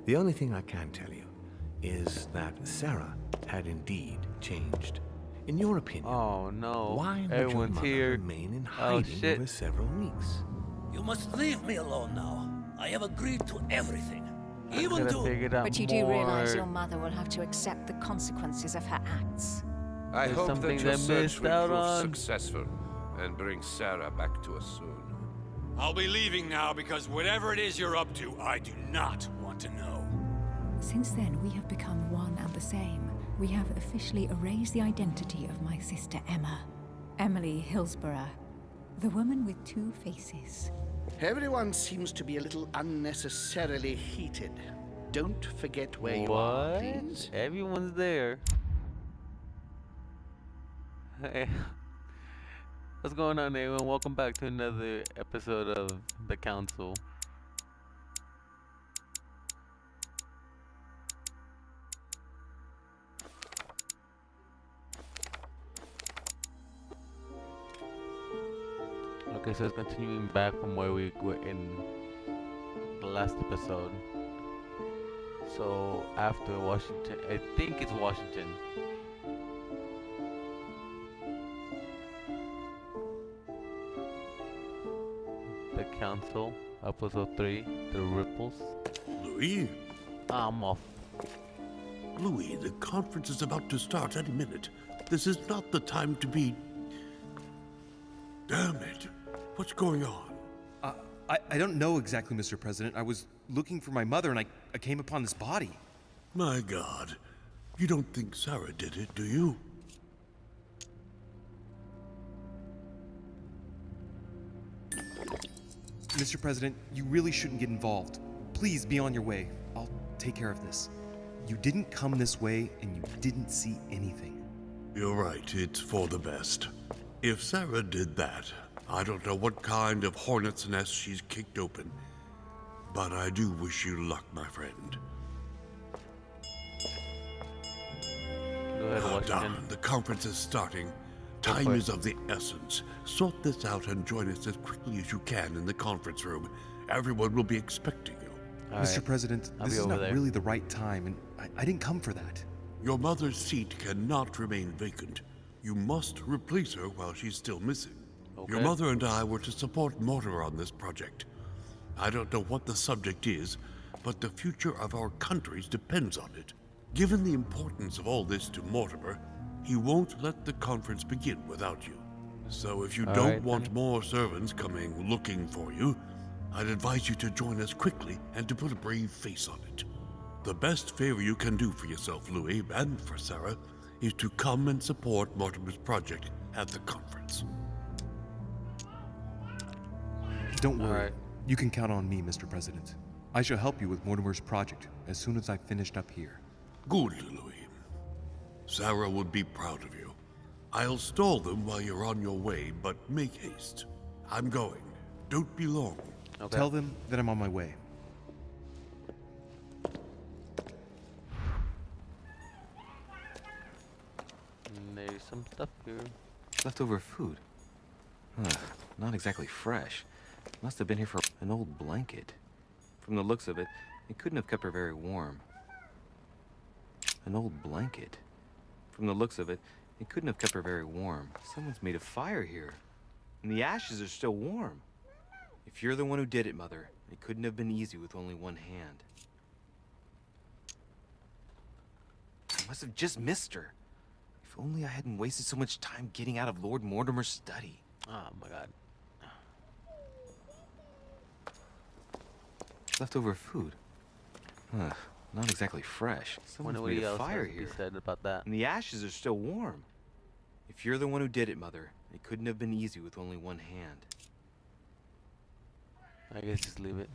The only thing I can tell you is that Sarah had indeed changed. In your opinion, Oh no. why would your Everyone's mother here. remain in Oh hiding shit. over several weeks? You must leave me alone now. I have agreed to everything. I Even could have to... figured out But you more. do realize your mother will have to accept the consequences of her acts. I There's hope something that your they search missed will out prove on. successful and bring Sarah back to us soon. I'll be leaving now because whatever it is you're up to, I do not want to know. Since then, we have become one and the same. We have officially erased the identity of my sister Emma. Emily Hillsborough. The woman with two faces. Everyone seems to be a little unnecessarily heated. Don't forget where you are, What? please. Everyone's there. Hey. What's going on, everyone? Welcome back to another episode of The Council. Okay, so it's continuing back from where we were in the last episode. So after Washington, I think it's Washington. The Council, episode 3, The Ripples. Louis? I'm off. Louis, the conference is about to start any minute. This is not the time to be... Damn it. What's going on? I don't know exactly, Mr. President. I was looking for my mother and I came upon this body. My God. You don't think Sarah did it, do you? Mr. President, you really shouldn't get involved. Please be on your way. I'll take care of this. You didn't come this way and you didn't see anything. You're right, it's for the best. If Sarah did that, I don't know what kind of hornet's nest she's kicked open. But I do wish you luck, my friend. Go ahead, Now, Washington. darling, the conference is starting. Time is of the essence. Sort this out and join us as quickly as you can in the conference room. Everyone will be expecting you. All Mr. right. President, I'll this be is over not there. really the right time and I didn't come for that. Your mother's seat cannot remain vacant. You must replace her while she's still missing. Your Okay. mother and I were to support Mortimer on this project. I don't know what the subject is, but the future of our countries depends on it. Given the importance of all this to Mortimer, he won't let the conference begin without you. So if you All don't right, want then. more servants coming looking for you, I'd advise you to join us quickly and to put a brave face on it. The best favor you can do for yourself, Louis, and for Sarah, is to come and support Mortimer's project at the conference. Don't All worry. right. You can count on me, Mr. President. I shall help you with Mortimer's project as soon as I've finished up here. Good, Louis. Sarah would be proud of you. I'll stall them while you're on your way, but make haste. I'm going. Don't be long. Okay. Tell them that I'm on my way. There's some stuff here. Leftover food. Huh, not exactly fresh. Must have been here for an old blanket. From the looks of it, it couldn't have kept her very warm. An old blanket. From the looks of it, it couldn't have kept her very warm. Someone's made a fire here. And the ashes are still warm. If you're the one who did it, Mother, it couldn't have been easy with only one hand. I must have just missed her. If only I hadn't wasted so much time getting out of Lord Mortimer's study. Oh my god. Leftover food. Huh, not exactly fresh. Someone's Wonder what made a else fire has to be here. said about that. And the ashes are still warm. If you're the one who did it, Mother, it couldn't have been easy with only one hand. I guess just leave it.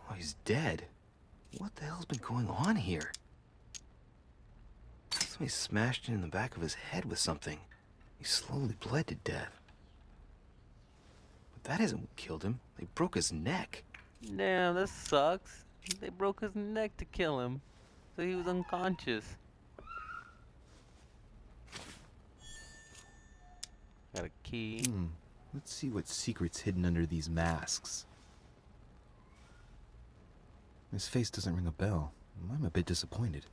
Oh, he's dead. What the hell's been going on here? Somebody smashed him in the back of his head with something. He slowly bled to death. But that hasn't what killed him. They broke his neck. Damn, that sucks. They broke his neck to kill him, so he was unconscious. key. Let's see what secret's hidden under these masks. His face doesn't ring a bell. I'm a bit disappointed.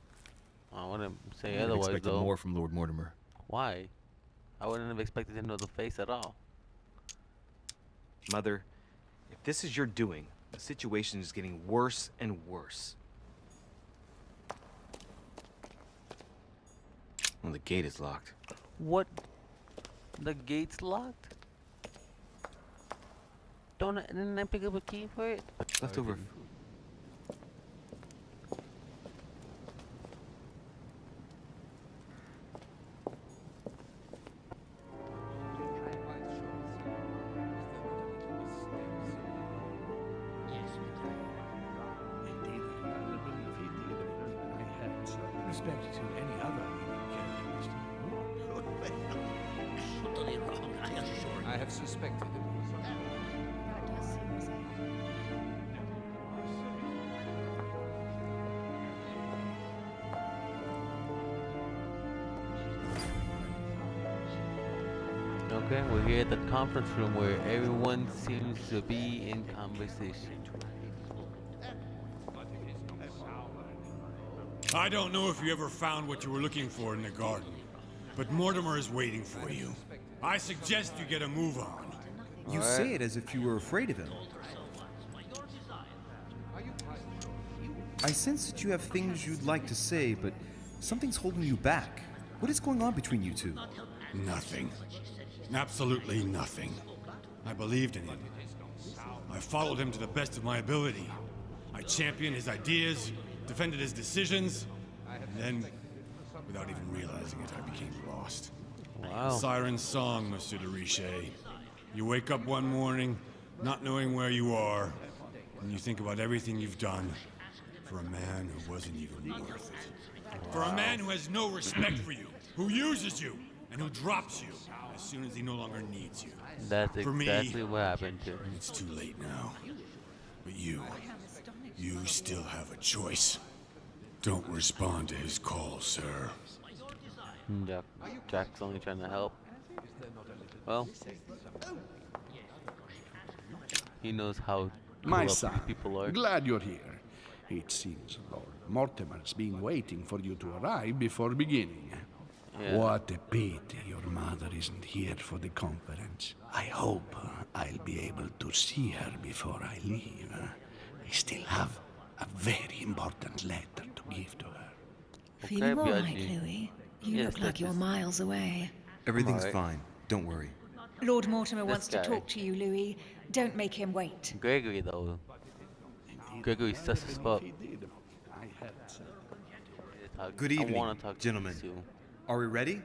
I wouldn't say I otherwise, expected though. more from Lord Mortimer. Why? I wouldn't have expected him to know the face at all. Mother, if this is your doing, the situation is getting worse and worse. Well, the gate is locked. What? The gate's locked? Didn't I pick up a key for it? Leftover food. Respect to any other characteristic. Totally wrong, I assure you. I have suspected it. That does seem the same. Okay, we're here at the conference room where everyone seems to be in conversation. I don't know if you ever found what you were looking for in the garden, but Mortimer is waiting for you. I suggest you get a move on. You say it as if you were afraid of him. I sense that you have things you'd like to say, but something's holding you back. What is going on between you two? Nothing. Absolutely nothing. I believed in him. I followed him to the best of my ability. I championed his ideas, defended his decisions, and then, without even realizing it, I became lost. Wow. Siren's song, Monsieur de Richet. You wake up one morning, not knowing where you are, and you think about everything you've done for a man who wasn't even worth it. For a man who has no respect for you, who uses you, and who drops you as soon as he no longer needs you. That's For me, exactly what happened to him. It's too late now. But you still have a choice. Don't respond to his call, sir. Jack's only trying to help. Well, he knows how My corrupt son, people are. glad you're here. It seems Lord Mortimer's been waiting for you to arrive before beginning. Yeah. What a pity your mother isn't here for the conference. I hope I'll be able to see her before I leave. I still have a very important letter to give to her. Feeling all right, Biaggi. Louis? You Yes, look like that you're is- miles away. Everything's Alright. fine. Don't worry. Lord Mortimer This wants to guy. talk to you, Louis. Don't make him wait. Gregory, though. Gregory's sus as fuck. Good I evening, wanna talk to gentlemen. these two. Are we ready?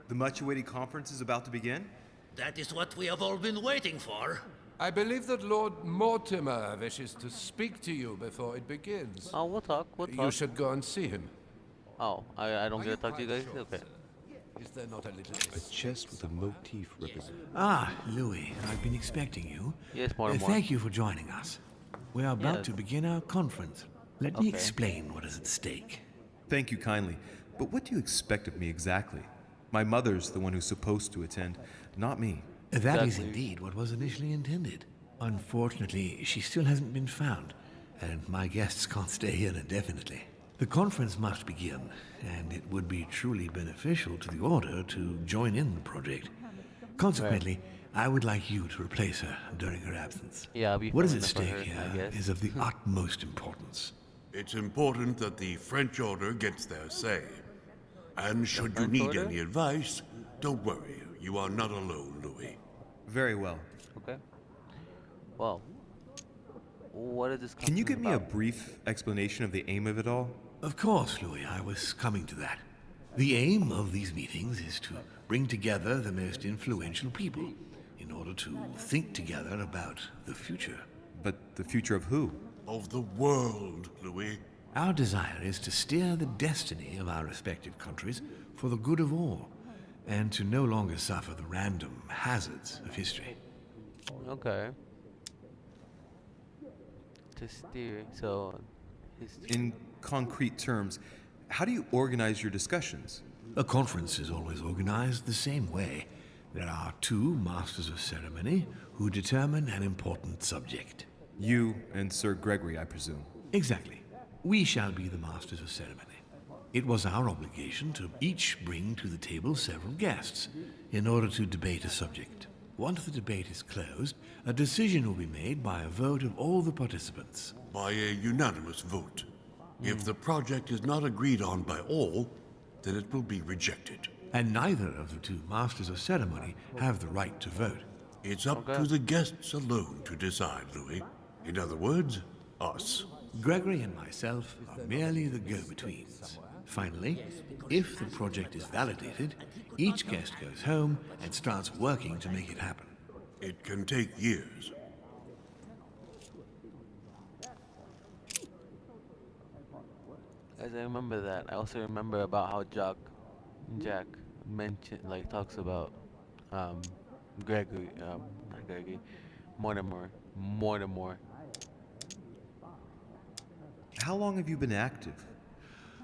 The much-awaited conference is about to begin? That is what we have all been waiting for. I believe that Lord Mortimer wishes to speak to you before it begins. Oh, we'll talk. We'll You talk. should go and see him. Oh, I don't get to talk to you guys? Okay. Is there not a little... A chest with a motif representing. Ah, Louis, I've been expecting you. Yes, Mortimer. Thank you for joining us. We are about Yes. to begin our conference. Let me Okay. explain what is at stake. Thank you kindly. But what do you expect of me exactly? My mother's the one who's supposed to attend, not me. That is Exactly. indeed what was initially intended. Unfortunately, she still hasn't been found, and my guests can't stay here indefinitely. The conference must begin, and it would be truly beneficial to the Order to join in the project. Consequently, I would like you to replace her during her absence. Yeah, I'll be What is filling at in for stake her, I here guess. is of the utmost importance. It's important that the French Order gets their say. And should you French need Order? any advice, don't worry. You are not alone, Louis. Very well. Okay. Well, what is this? Can you give me a about? brief explanation of the aim of it all? Of course, Louis, I was coming to that. The aim of these meetings is to bring together the most influential people in order to think together about the future. But the future of who? Of the world, Louis. Our desire is to steer the destiny of our respective countries for the good of all, and to no longer suffer the random hazards of history. Okay. To steer, so In concrete terms, how do you organize your discussions? A conference is always organized the same way. There are 2 Masters of Ceremony who determine an important subject. You and Sir Gregory, I presume. Exactly. We shall be the Masters of Ceremony. It was our obligation to each bring to the table several guests in order to debate a subject. Once the debate is closed, a decision will be made by a vote of all the participants. By a unanimous vote. If the project is not agreed on by all, then it will be rejected. And neither of the 2 Masters of Ceremony have the right to vote. It's up to the guests alone to decide, Louis. In other words, us. Gregory and myself are merely the go-betweens. Finally, if the project is validated, each guest goes home and starts working to make it happen. It can take years. As I remember that, I also remember about how Jack mentioned, like, talks about Gregory, not Gregory, Mortimer. How long have you been active?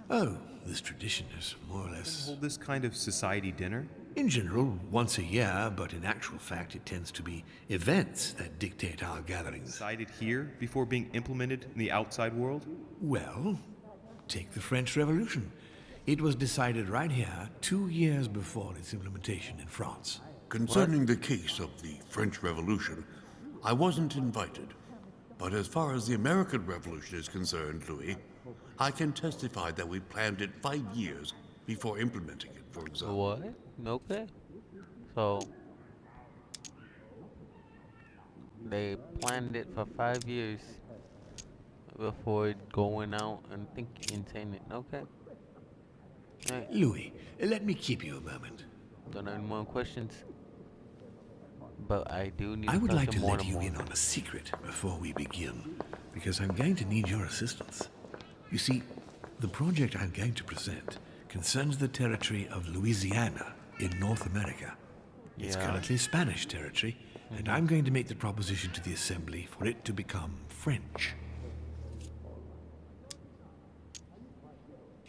Oh, this tradition is more or less... Hold this kind of society dinner? In general, once a year, but in actual fact it tends to be events that dictate our gatherings. Decided here before being implemented in the outside world? Well, take the French Revolution. It was decided right here 2 years before its implementation in France. Concerning the case of the French Revolution, I wasn't invited. But as far as the American Revolution is concerned, Louis, I can testify that we planned it 5 years before implementing it, for example. What? Okay. So they planned it for 5 years before going out and saying it. Okay. Right. Louis, let me keep you a moment. Don't have any more questions. But I do need I would like to more let you in on a secret before we begin, because I'm going to need your assistance. You see, the project I'm going to present concerns the territory of Louisiana in North America. It's currently Spanish territory, and I'm going to make the proposition to the Assembly for it to become French.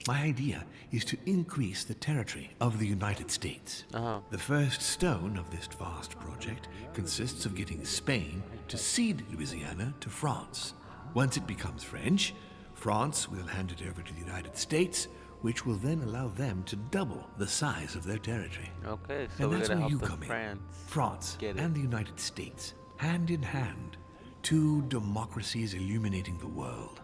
My idea is to increase the territory of the United States. The first stone of this vast project consists of getting Spain to cede Louisiana to France. Once it becomes French, France will hand it over to the United States, which will then allow them to double the size of their territory. Okay, so and we're that's gonna where you help come in. France And the United States, hand in hand, 2 democracies illuminating the world.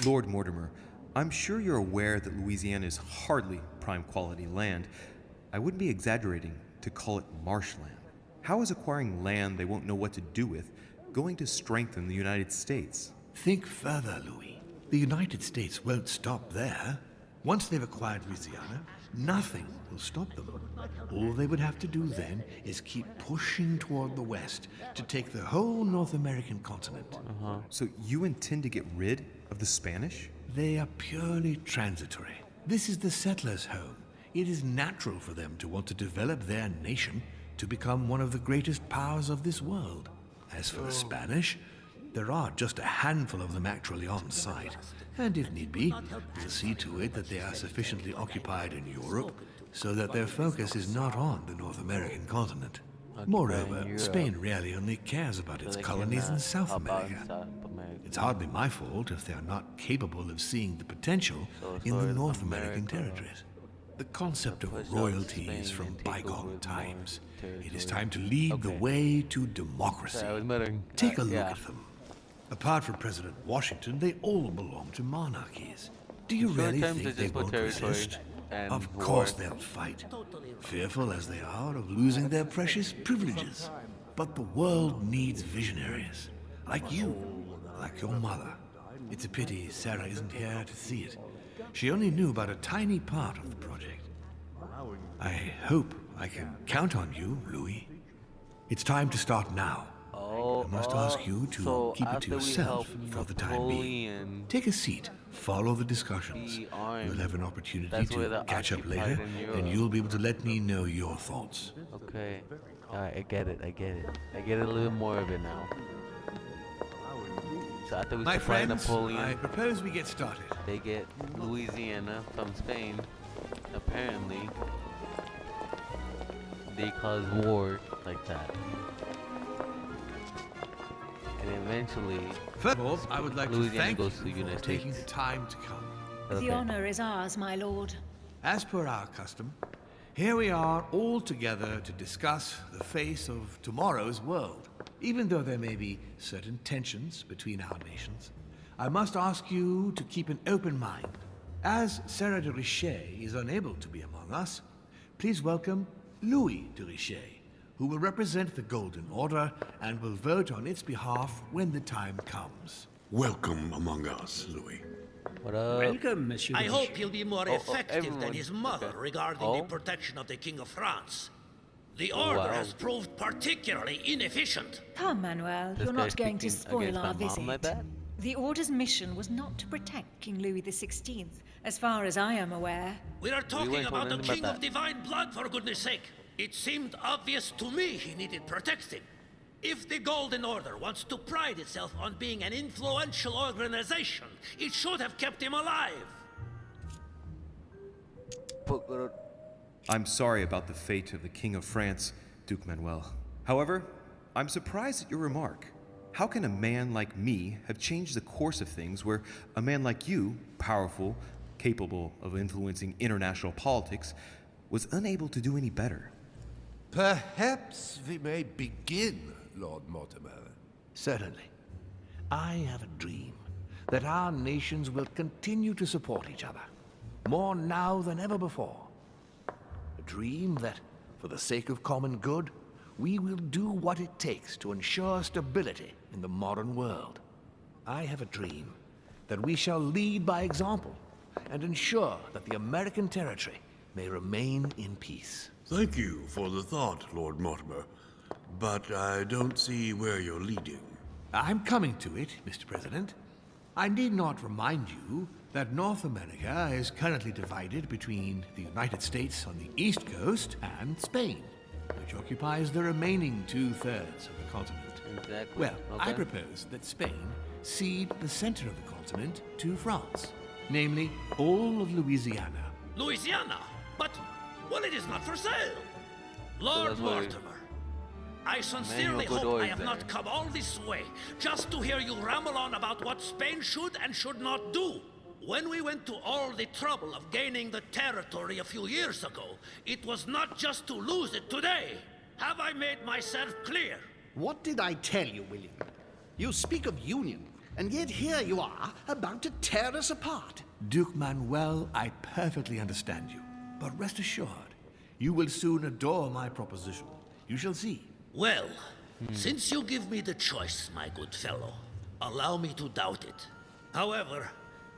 Lord Mortimer, I'm sure you're aware that Louisiana is hardly prime quality land. I wouldn't be exaggerating to call it marshland. How is acquiring land they won't know what to do with going to strengthen the United States? Think further, Louis. The United States won't stop there. Once they've acquired Louisiana, nothing will stop them. All they would have to do then is keep pushing toward the west to take the whole North American continent. So you intend to get rid of the Spanish? They are purely transitory. This is the settlers' home. It is natural for them to want to develop their nation to become one of the greatest powers of this world. As for the Spanish, there are just a handful of them actually on site, and if need be, we'll see to it that they are sufficiently occupied in Europe so that their focus is not on the North American continent. Moreover, Spain really only cares about its colonies in South America. It's hardly my fault if they are not capable of seeing the potential in the North American territories. The concept of royalty is from bygone times. It is time to lead the way to democracy. Take a look at them. Apart from President Washington, they all belong to monarchies. Do you really think they won't resist? Of course they'll fight, fearful as they are of losing their precious privileges. But the world needs visionaries, like you, like your mother. It's a pity Sarah isn't here to see it. She only knew about a tiny part of the project. I hope I can count on you, Louis. It's time to start now. I must ask you to keep it to yourself for the time being. Take a seat, follow the discussions. You'll have an opportunity to catch up later, and you'll be able to let me know your thoughts. Okay. Alright, I get it. I get it a little more of it now. So after we My supply friends, Napoleon, I propose we get started. they get Louisiana from Spain. Apparently, they cause war like that. And eventually, First of all, I would like to Louisiana thank you goes to the for United taking the States. time to come. The honor is ours, my lord. As per our custom, here we are all together to discuss the face of tomorrow's world. Even though there may be certain tensions between our nations, I must ask you to keep an open mind. As Sarah de Richet is unable to be among us, please welcome Louis de Richet, who will represent the Golden Order and will vote on its behalf when the time comes. Welcome among us, Louis. What up? Welcome, Monsieur. I hope he'll be more effective than everyone. his mother Okay. regarding the protection of the King of France. The order has proved particularly inefficient. Come, Manuel, This you're not guy's going to speaking spoil against our my mom visit. like that? The Order's mission was not to protect King Louis XVI, as far as I am aware. We are talking weren't told about the anything King about of that. Divine Blood, for goodness sake. It seemed obvious to me he needed protecting. If the Golden Order wants to pride itself on being an influential organization, it should have kept him alive. I'm sorry about the fate of the King of France, Duke Manuel. However, I'm surprised at your remark. How can a man like me have changed the course of things where a man like you, powerful, capable of influencing international politics, was unable to do any better? Perhaps we may begin, Lord Mortimer. Certainly. I have a dream that our nations will continue to support each other, more now than ever before. A dream that, for the sake of common good, we will do what it takes to ensure stability in the modern world. I have a dream that we shall lead by example and ensure that the American territory may remain in peace. Thank you for the thought, Lord Mortimer, but I don't see where you're leading. I'm coming to it, Mr. President. I need not remind you that North America is currently divided between the United States on the east coast and Spain, which occupies the remaining 2/3 of the continent. Exactly. Well, I Okay. propose that Spain cede the center of the continent to France, namely all of Louisiana. Louisiana? But, well, it is not for sale. Lord that's why- Mortimer, I sincerely Godoy hope I is have there. not come all this way just to hear you ramble on about what Spain should and should not do. When we went to all the trouble of gaining the territory a few years ago, it was not just to lose it today. Have I made myself clear? What did I tell you, William? You speak of union, and yet here you are, about to tear us apart. Duke Manuel, I perfectly understand you. But rest assured, you will soon adore my proposition. You shall see. Well, since you give me the choice, my good fellow, allow me to doubt it. However,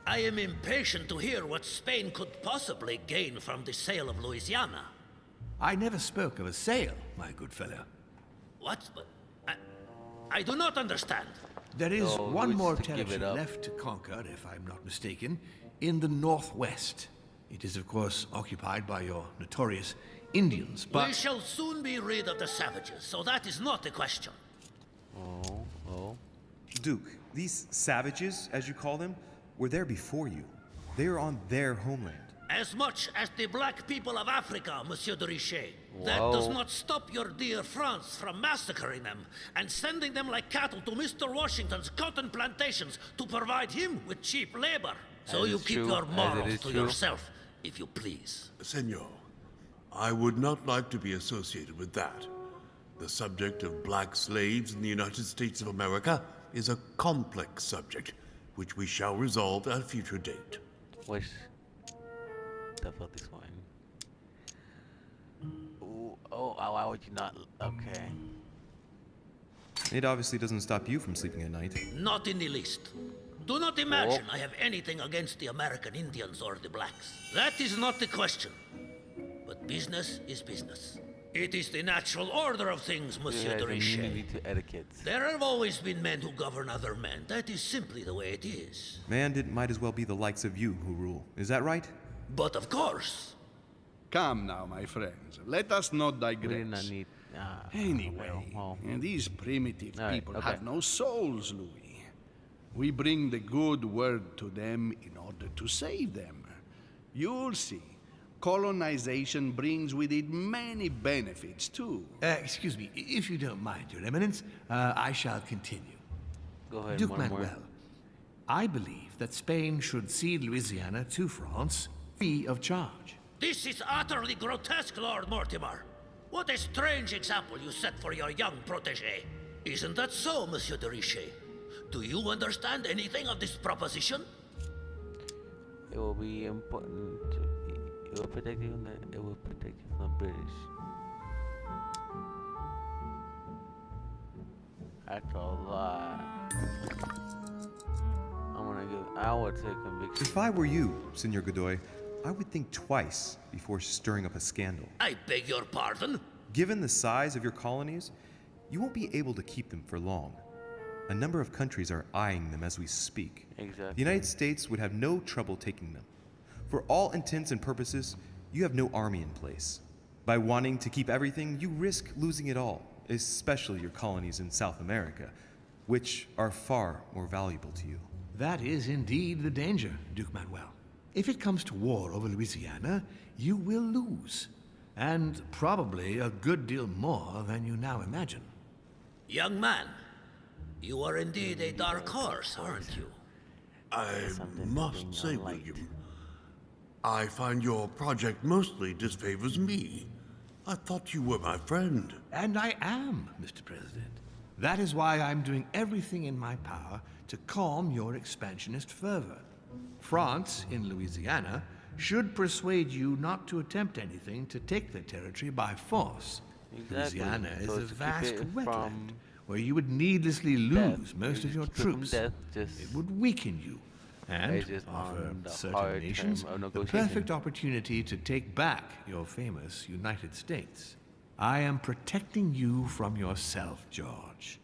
I am impatient to hear what Spain could possibly gain from the sale of Louisiana. I never spoke of a sale, my good fellow. What? But I do not understand. There is So, one Louis more to give it territory up. left to conquer, if I'm not mistaken, in the northwest. It is, of course, occupied by your notorious Indians, but... We shall soon be rid of the savages, so that is not the question. Oh. Duke, these savages, as you call them, were there before you. They are on their homeland. As much as the black people of Africa, Monsieur de Richet. That does not stop your dear France from massacring them and sending them like cattle to Mr. Washington's cotton plantations to provide him with cheap labor. So As you is keep true, your as it morals is to true. yourself, if you please. Senor, I would not like to be associated with that. The subject of black slaves in the United States of America is a complex subject, which we shall resolve at a future date. Which the fuck is going? Ooh, oh, why would you not? Okay. It obviously doesn't stop you from sleeping at night. Not in the least. Do not imagine I have anything against the American Indians or the blacks. That is not the question. But business is business. It is the natural order of things, Monsieur de Richet. To etiquettes. There have always been men who govern other men. That is simply the way it is. Man, it might as well be the likes of you who rule. Is that right? But of course. Come now, my friends. Let us not We did digress. not need. Anyway, well, these primitive All right, people okay. have no souls, Louis. We bring the good word to them in order to save them. You'll see. Colonization brings with it many benefits, too. Excuse me, if you don't mind, Your Eminence, I shall continue. Go ahead, Duke Mortimer. Manuel, I believe that Spain should cede Louisiana to France free of charge. This is utterly grotesque, Lord Mortimer. What a strange example you set for your young protege. Isn't that so, Monsieur de Richet? Do you understand anything of this proposition? It will be important to... It will protect you from the British. That's a lot. I would say conviction. If I were you, Senor Godoy, I would think twice before stirring up a scandal. I beg your pardon? Given the size of your colonies, you won't be able to keep them for long. A number of countries are eyeing them as we speak. Exactly. The United States would have no trouble taking them. For all intents and purposes, you have no army in place. By wanting to keep everything, you risk losing it all, especially your colonies in South America, which are far more valuable to you. That is indeed the danger, Duke Manuel. If it comes to war over Louisiana, you will lose. And probably a good deal more than you now imagine. Young man, you are indeed a dark horse, aren't you? I must say, William, I find your project mostly disfavors me. I thought you were my friend. And I am, Mr. President. That is why I'm doing everything in my power to calm your expansionist fervor. France, in Louisiana, should persuade you not to attempt anything to take the territory by force. Exactly. Louisiana is So a to keep vast it wetland from where you would needlessly lose most of your keep it from troops. death, just- It would weaken you and It's offer on the certain hard nations term of the negotiation. perfect opportunity to take back your famous United States. I am protecting you from yourself, George.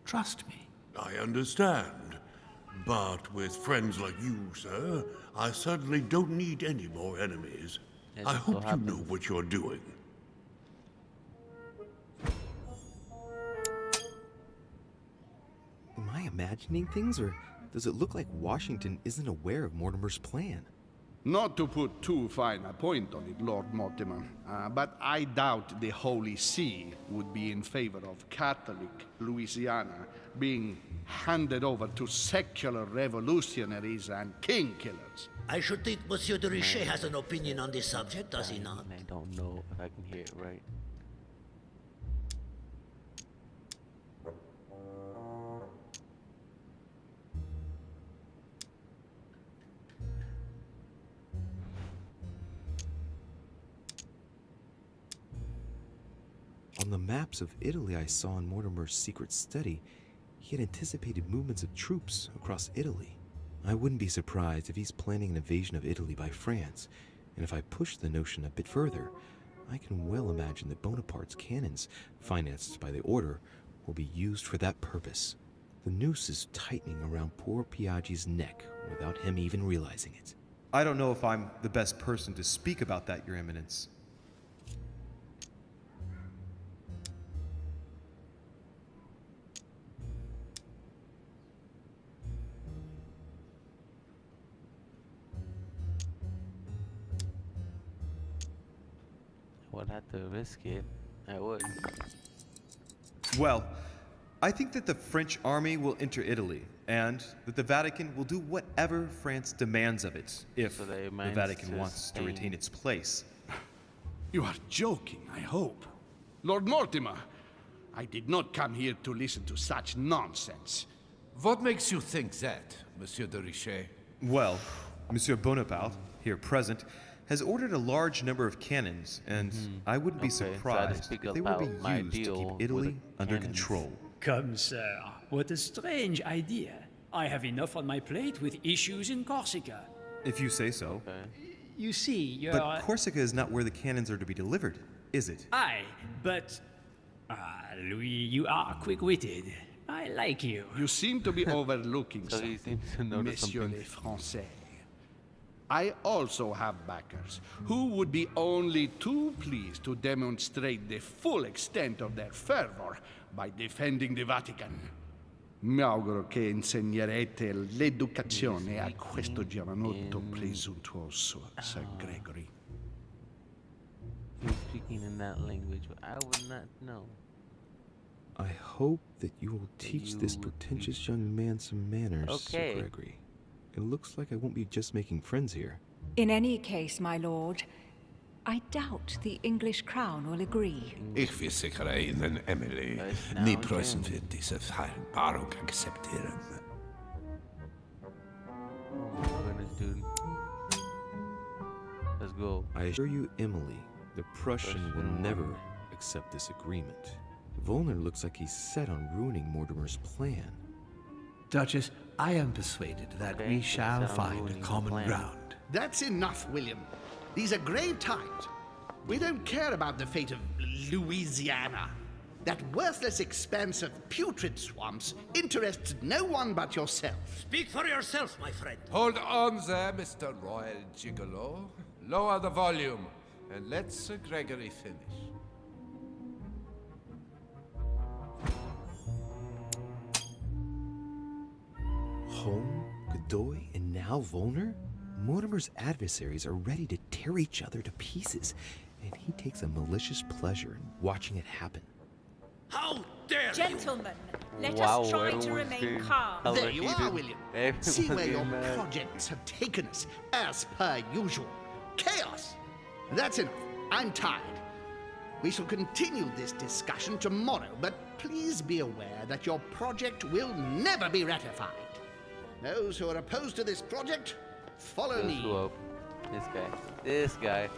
Trust me. I understand. But with friends like you, sir, I certainly don't need any more enemies. It I just hope so you know happens- what you're doing. Am I imagining things, or does it look like Washington isn't aware of Mortimer's plan? Not to put too fine a point on it, Lord Mortimer, but I doubt the Holy See would be in favor of Catholic Louisiana being handed over to secular revolutionaries and king killers. I should think Monsieur de Richet has an opinion on this subject, does he not? I don't know if I can hear it right. On the maps of Italy I saw in Mortimer's secret study, he had anticipated movements of troops across Italy. I wouldn't be surprised if he's planning an invasion of Italy by France, and if I push the notion a bit further, I can well imagine that Bonaparte's cannons, financed by the Order, will be used for that purpose. The noose is tightening around poor Piaggi's neck without him even realizing it. I don't know if I'm the best person to speak about that, Your Eminence. I would have to risk it. I would. Well, I think that the French army will enter Italy, and that the Vatican will do whatever France demands of it, if So they the managed Vatican to wants to retain Spain. its place. You are joking, I hope. Lord Mortimer, I did not come here to listen to such nonsense. What makes you think that, Monsieur de Richet? Well, Monsieur Bonaparte, here present, has ordered a large number of cannons, and I wouldn't be Okay, so I had to surprised speak if they would about my be used to deal keep with Italy the under cannons. control. Come, sir. What a strange idea. I have enough on my plate with issues in Corsica. If you say so. You see, you're... But Corsica is not where the cannons are to be delivered, is it? Aye, but... Louis, you are quick-witted. I like you. You seem to be overlooking So he something, seems to notice Monsieur something. le Français. I also have backers who would be only too pleased to demonstrate the full extent of their fervor by defending the Vatican. Mi auguro che insegnerete l'educazione a questo giovanotto presuntuoso, Sir Gregory. You're speaking in that language, but I would not know. I hope that you will teach this pretentious young man some manners, Sir Gregory. It looks like I won't be just making friends here. In any case, my lord, I doubt the English crown will agree. Ich versichere Ihnen, Emily, ni Preußen wird diese Vereinbarung akzeptieren. Oh my goodness, dude. Let's go. I assure you, Emily, the Prussian will never accept this agreement. Volner looks like he's set on ruining Mortimer's plan. Duchess, I am persuaded that we shall find common ground. That's enough, William. These are grave times. We don't care about the fate of Louisiana. That worthless expanse of putrid swamps interests no one but yourself. Speak for yourself, my friend. Hold on there, Mr. Royal Gigolo. Lower the volume, and let Sir Gregory finish. Home, Godoy, and now Volner? Mortimer's adversaries are ready to tear each other to pieces, and he takes a malicious pleasure in watching it happen. How dare Gentlemen, let Wow, us try to everyone's remain getting calm. There you are, overheated. William. Everyone's See where your getting mad. projects have taken us, as per usual. Chaos! That's enough. I'm tired. We shall continue this discussion tomorrow, but please be aware that your project will never be ratified. Those who are opposed to this project, follow me. Whoa. This guy.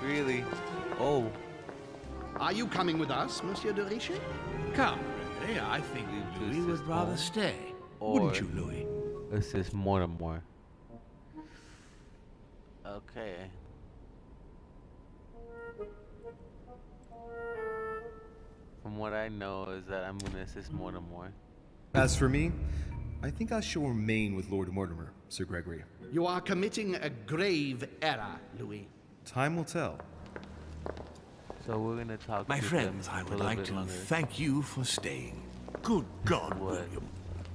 Really? Oh. Are you coming with us, Monsieur de Richet? Come, Gregory, I think Louis would rather stay. Or Wouldn't you, Louis? Assist Mortimer. Okay. From what I know is that I'm gonna assist Mortimer. As for me, I think I shall remain with Lord Mortimer, Sir Gregory. You are committing a grave error, Louis. Time will tell. So we're gonna talk My to friends, them I a would little like bit to longer. thank you for staying. Good God, What? William.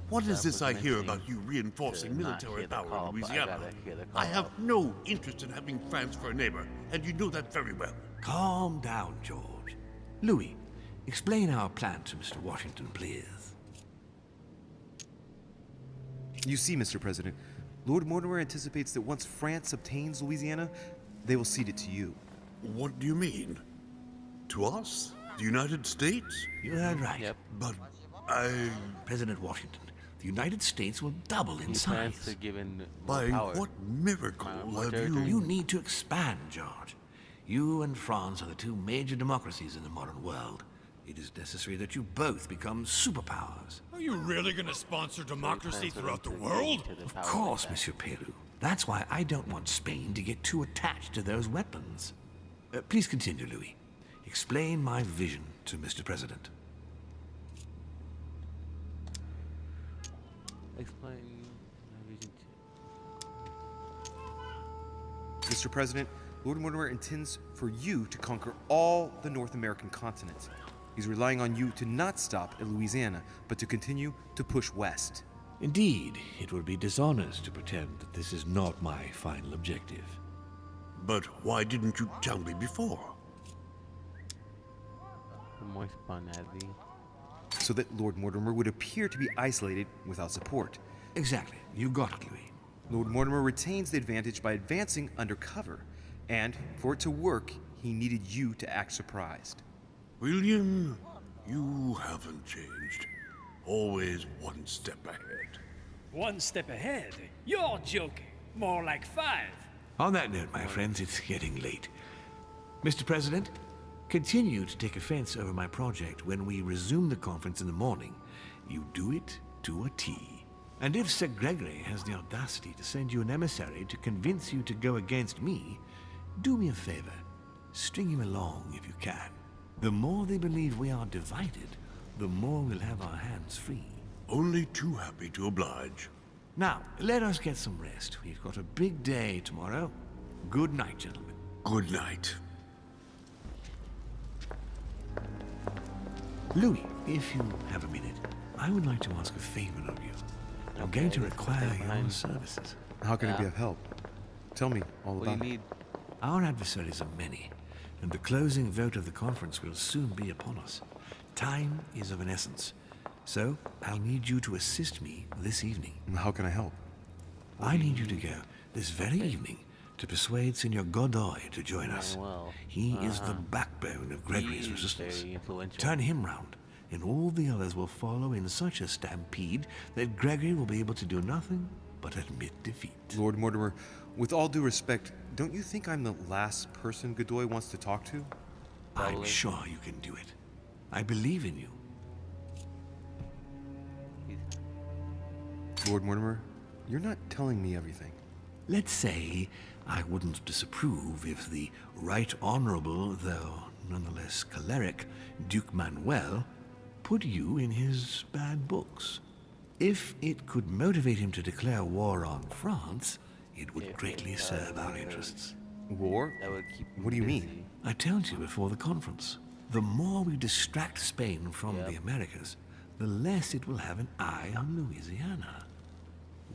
What is this I hear about you reinforcing to not military hear the power call, in but I Louisiana? gotta hear the call. I have no interest in having France for a neighbor, and you know that very well. Calm down, George. Louis, explain our plan to Mr. Washington, please. You see, Mr. President, Lord Mortimer anticipates that once France obtains Louisiana, they will cede it to you. What do you mean? To us? The United States? You heard right. Yep. But President Washington, the United States will double in He plans size. to give in more by power. what miracle More have territory. You need to expand, George. You and France are the two major democracies in the modern world. It is necessary that you both become superpowers. Are you really going to sponsor democracy throughout the world? Of course, Monsieur Peru. That's why I don't want Spain to get too attached to those wetlands. Please continue, Louis. Explain my vision to Mr. President. Explain my vision to Mr. President, Lord Mortimer intends for you to conquer all the North American continent. He's relying on you to not stop at Louisiana, but to continue to push west. Indeed, it would be dishonest to pretend that this is not my final objective. But why didn't you tell me before? more spontaneity. So that Lord Mortimer would appear to be isolated without support. Exactly. You got it, Louis. Lord Mortimer retains the advantage by advancing undercover. And for it to work, he needed you to act surprised. William, you haven't changed. Always one step ahead. One step ahead? You're joking. More like 5. On that note, my friends, it's getting late. Mr. President, continue to take offense over my project when we resume the conference in the morning. You do it to a T. And if Sir Gregory has the audacity to send you an emissary to convince you to go against me, do me a favor. String him along if you can. The more they believe we are divided, the more we'll have our hands free. Only too happy to oblige. Now, let us get some rest. We've got a big day tomorrow. Good night, gentlemen. Good night. Louis, if you have a minute, I would like to ask a favor of you. I'm going to require your services. How can it be of help? Tell me all What about do you it. need? Our adversaries are many, and the closing vote of the conference will soon be upon us. Time is of an essence, so I'll need you to assist me this evening. How can I help? I need you to go this very evening to persuade Senor Godoy to join us. He is the backbone of Gregory's resistance. Turn him round, and all the others will follow in such a stampede that Gregory will be able to do nothing but admit defeat. Lord Mortimer, with all due respect, don't you think I'm the last person Godoy wants to talk to? I'm sure you can do it. I believe in you. Lord Mortimer, you're not telling me everything. Let's say I wouldn't disapprove if the Right Honorable, though nonetheless choleric, Duke Manuel put you in his bad books. If it could motivate him to declare war on France, it would greatly serve our interests. War? What do you mean? I told you before the conference. The more we distract Spain from the Americas, the less it will have an eye on Louisiana.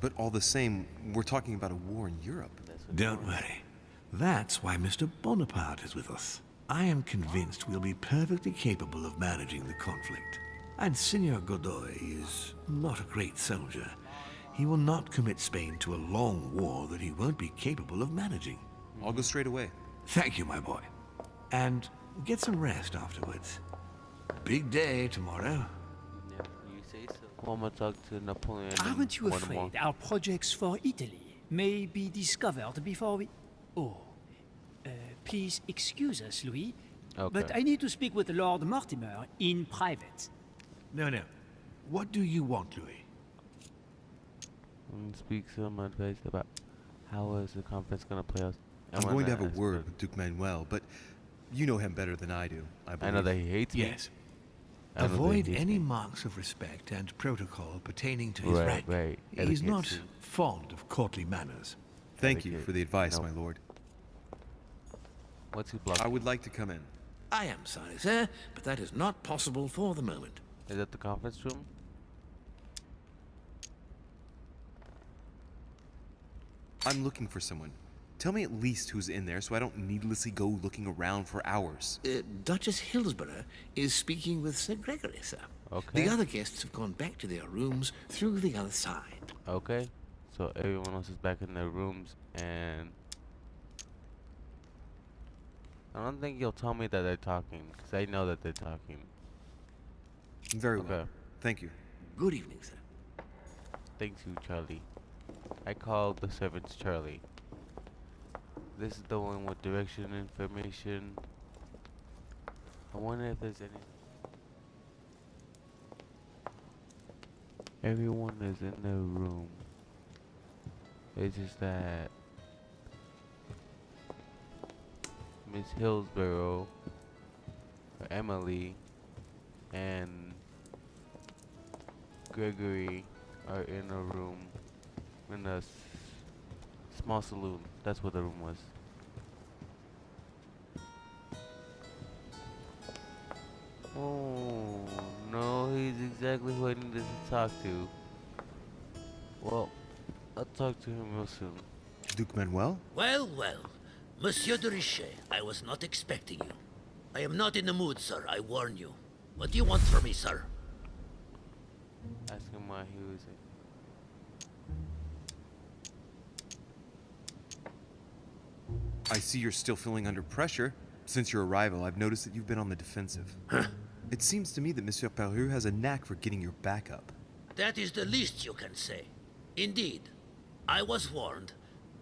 But all the same, we're talking about a war in Europe. Don't worry. That's why Mr. Bonaparte is with us. I am convinced we'll be perfectly capable of managing the conflict. And Senor Godoy is not a great soldier. He will not commit Spain to a long war that he won't be capable of managing. I'll go straight away. Thank you, my boy. And get some rest afterwards. Big day tomorrow. Yeah, you say so. Well, I'm gonna talk to Napoleon. Aren't you afraid our projects for Italy may be discovered before we... Oh, please excuse us, Louis. Okay. But I need to speak with Lord Mortimer in private. No. What do you want, Louis? Speak some advice about how is the conference gonna play out. I'm going to have a word with Duke Manuel, but you know him better than I do, I believe. I know that he hates me. Yes. Avoid any marks of respect and protocol pertaining to his rank. Right. He's not fond of courtly manners. Thank you for the advice, my lord. What's he blocking? I would like to come in. I am sorry, sir, but that is not possible for the moment. Is that the conference room? I'm looking for someone. Tell me at least who's in there so I don't needlessly go looking around for hours. Duchess Hillsborough is speaking with Sir Gregory, sir. Okay. The other guests have gone back to their rooms through the other side. Okay. So everyone else is back in their rooms, and I don't think you'll tell me that they're talking, because I know that they're talking. Very well. Thank you. Good evening, sir. Thank you, Charlie. I called the servants Charlie. This is the one with direction information. I wonder if there's any... Everyone is in their room. It's just that Miss Hillsborough, or Emily, and Gregory are in a room, in a small saloon. That's what the room was. Oh no, he's exactly who I needed to talk to. Well, I'll talk to him real soon. Duke Manuel? Well, Monsieur de Richet, I was not expecting you. I am not in the mood, sir, I warn you. What do you want from me, sir? Ask him why he was I see you're still feeling under pressure. Since your arrival, I've noticed that you've been on the defensive. It seems to me that Monsieur Peru has a knack for getting your back up. That is the least you can say. Indeed, I was warned.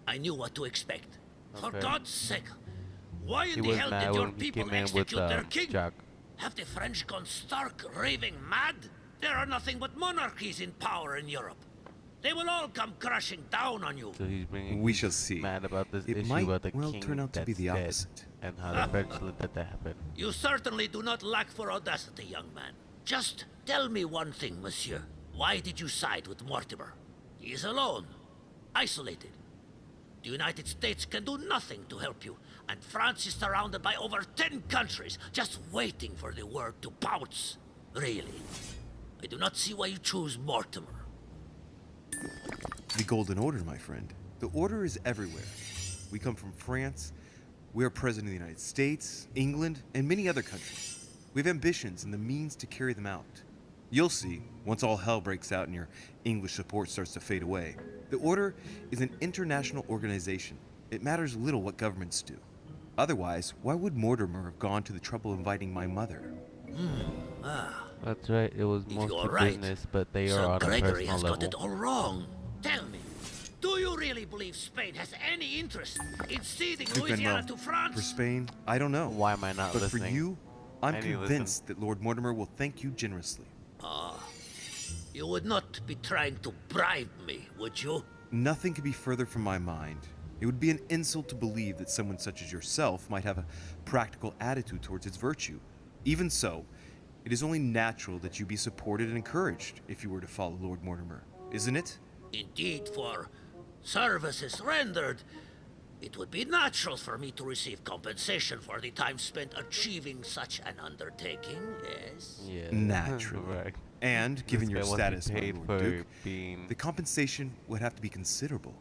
I knew what to expect. For God's sake, why in the hell did your people execute their king? Jack. Have the French gone stark raving mad? There are nothing but monarchies in power in Europe. They will all come crashing down on you. So he's bringing We shall see. mad about this It issue might about the well king turn out to be that's the dead, opposite. and how the French let that happen. You certainly do not lack for audacity, young man. Just tell me one thing, monsieur. Why did you side with Mortimer? He is alone, isolated. The United States can do nothing to help you, and France is surrounded by over 10 countries just waiting for the word to pounce. Really? I do not see why you choose Mortimer. The Golden Order, my friend. The Order is everywhere. We come from France. We are President of the United States, England, and many other countries. We have ambitions and the means to carry them out. You'll see, once all hell breaks out and your English support starts to fade away. The Order is an international organization. It matters little what governments do. Otherwise, why would Mortimer have gone to the trouble of inviting my mother? That's right. It was If mostly you're right, business, but they Sir are on a Gregory personal has level. got it all wrong. Tell me, do you really believe Spain has any interest in ceding Duke Louisiana Benwell, to France? for Spain, I don't know. Why am I not but listening? for you, I'm I need to convinced that Lord Mortimer will thank you generously. You would not be trying to bribe me, would you? Nothing could be further from my mind. It would be an insult to believe that someone such as yourself might have a practical attitude towards its virtue. Even so, it is only natural that you be supported and encouraged if you were to follow Lord Mortimer, isn't it? Indeed, for services rendered, it would be natural for me to receive compensation for the time spent achieving such an undertaking, yes? Yeah. Naturally. Right. And, given This your guy wasn't status, my paid Lord for Duke, being the compensation would have to be considerable.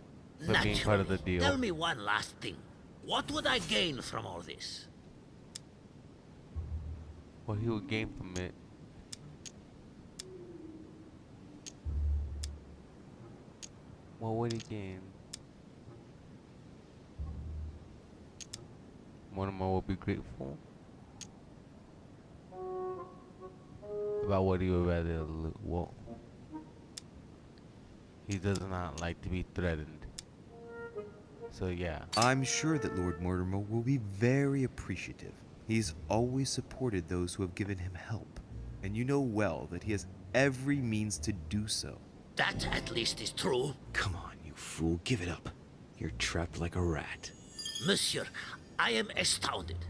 for being part of the Naturally. deal. Tell me one last thing. What would I gain from all this? What he would gain from it. What would he gain? Mortimer will be grateful about what he would rather well. He does not like to be threatened. So yeah. I'm sure that Lord Mortimer will be very appreciative. He's always supported those who have given him help, and you know well that he has every means to do so. That at least is true. Come on, you fool, give it up. You're trapped like a rat. Monsieur, I am astounded.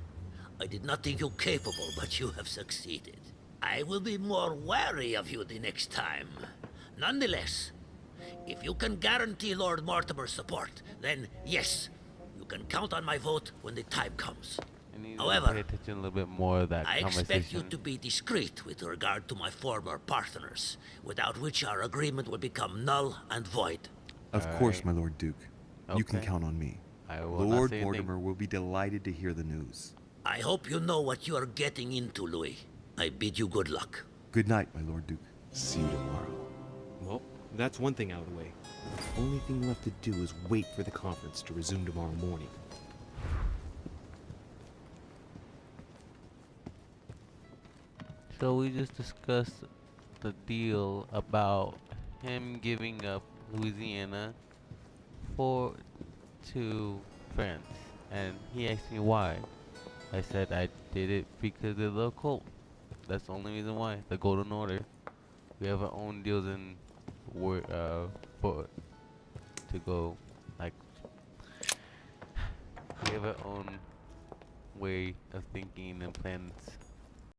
I did not think you capable, but you have succeeded. I will be more wary of you the next time. Nonetheless, if you can guarantee Lord Mortimer's support, then yes, you can count on my vote when the time comes. I need to However, pay attention a little bit more of that I conversation. expect you to be discreet with regard to my former partners, without which our agreement will become null and void. Of course, my Lord Duke. You can Okay. count on me. I will not Lord say anything. Mortimer will be delighted to hear the news. I hope you know what you are getting into, Louis. I bid you good luck. Good night, my Lord Duke. See you tomorrow. Well, that's one thing out of the way. The only thing left to do is wait for the conference to resume tomorrow morning. So we just discussed the deal about him giving up Louisiana to France, and he asked me why. I said I did it because of the cult. That's the only reason why. The Golden Order. We have our own deals in for to go like we have our own way of thinking and plans